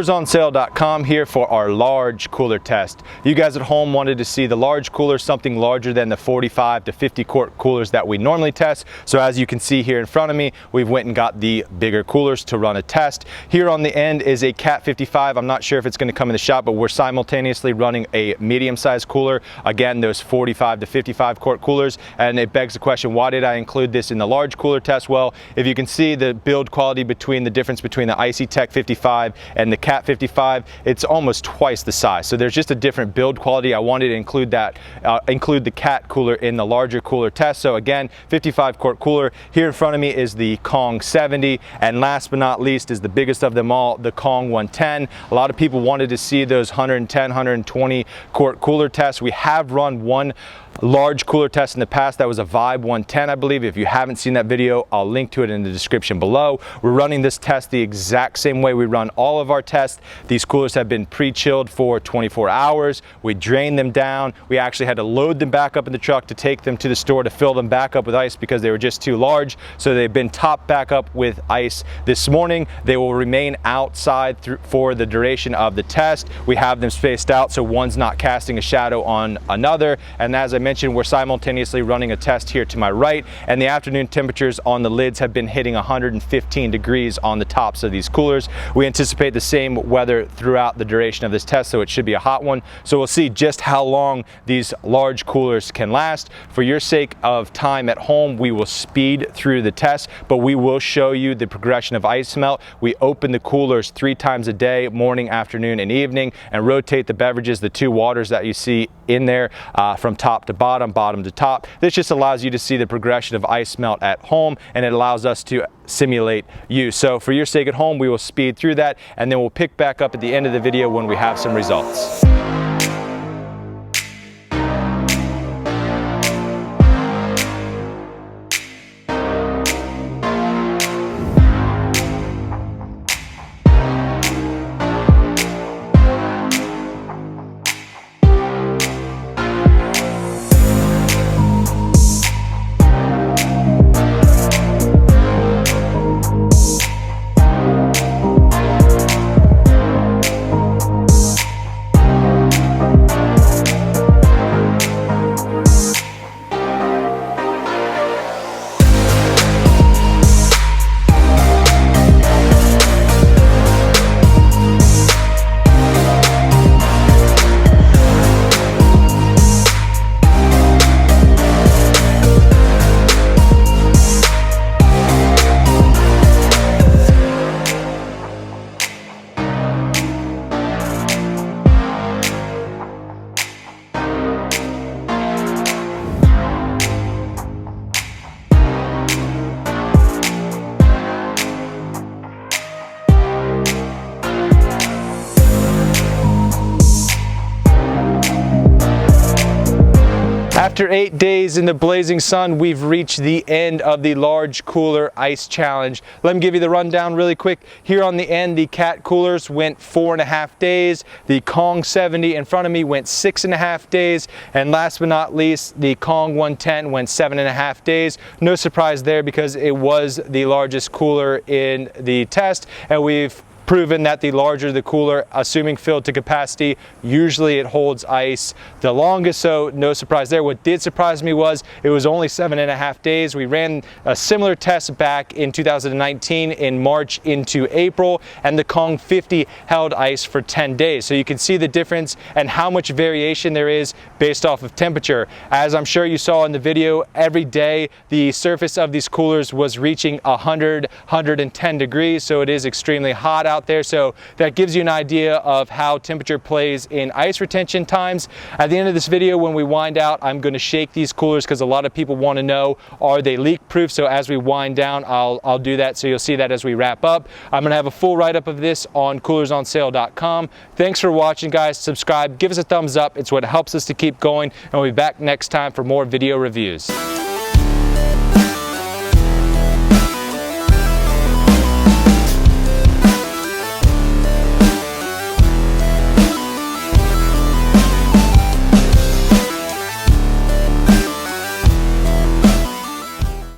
CoolersOnSale.com here for our large cooler test. You guys at home wanted to see the large cooler, something larger than the 45 to 50 quart coolers that we normally test. So as you can see here in front of me, we've went and got the bigger coolers to run a test. Here on the end is a Cat 55. I'm not sure if it's going to come in the shop, but we're simultaneously running a medium-sized cooler. Again, those 45 to 55 quart coolers. And it begs the question, why did I include this in the large cooler test? Well, if you can see the build quality between the difference between the ICEETECH 55 and the Cat 55, it's almost twice the size. So there's just a different build quality. I wanted to include that, include the Cat cooler in the larger cooler test. So again, 55 quart cooler. Here in front of me is the Kong 70, and last but not least is the biggest of them all, the Kong 110. A lot of people wanted to see those 110, 120 quart cooler tests. We have run one large cooler test in the past. That was a Vibe 110, I believe. If you haven't seen that video, I'll link to it in the description below. We're running this test the exact same way we run all of our tests. These coolers have been pre-chilled for 24 hours. We drained them down. We actually had to load them back up in the truck to take them to the store to fill them back up with ice because they were just too large. So they've been topped back up with ice this morning. They will remain outside for the duration of the test. We have them spaced out so one's not casting a shadow on another. And as I mentioned, we're simultaneously running a test here to my right, and the afternoon temperatures on the lids have been hitting 115 degrees on the tops of these coolers. We anticipate the same weather throughout the duration of this test, so it should be a hot one. So we'll see just how long these large coolers can last. For your sake of time at home, we will speed through the test, but we will show you the progression of ice melt. We open the coolers 3 times a day, morning, afternoon, and evening, and rotate the beverages, the 2 waters that you see in there, from top to bottom to top. This just allows you to see the progression of ice melt at home, and it allows us to simulate use. So for your sake at home, we will speed through that, and then we'll pick back up at the end of the video when we have some results. After 8 days in the blazing sun, we've reached the end of the large cooler ice challenge. Let me give you the rundown really quick. Here on the end, the Cat coolers went 4.5 days. The Kong 70 in front of me went 6.5 days. And last but not least, the Kong 110 went 7.5 days. No surprise there because it was the largest cooler in the test, and we've proven that the larger the cooler, assuming filled to capacity, usually it holds ice the longest, so no surprise there. What did surprise me was it was only 7.5 days. We ran a similar test back in 2019 in March into April, and the Kong 50 held ice for 10 days. So you can see the difference and how much variation there is based off of temperature. As I'm sure you saw in the video, every day the surface of these coolers was reaching 100, 110 degrees, so it is extremely hot out there. So that gives you an idea of how temperature plays in ice retention times. At the end of this video, when we wind out, I'm going to shake these coolers because a lot of people want to know, are they leak proof? So as we wind down, I'll do that. So you'll see that as we wrap up. I'm going to have a full write-up of this on CoolersOnSale.com. Thanks for watching, guys. Subscribe, give us a thumbs up. It's what helps us to keep going, and we'll be back next time for more video reviews.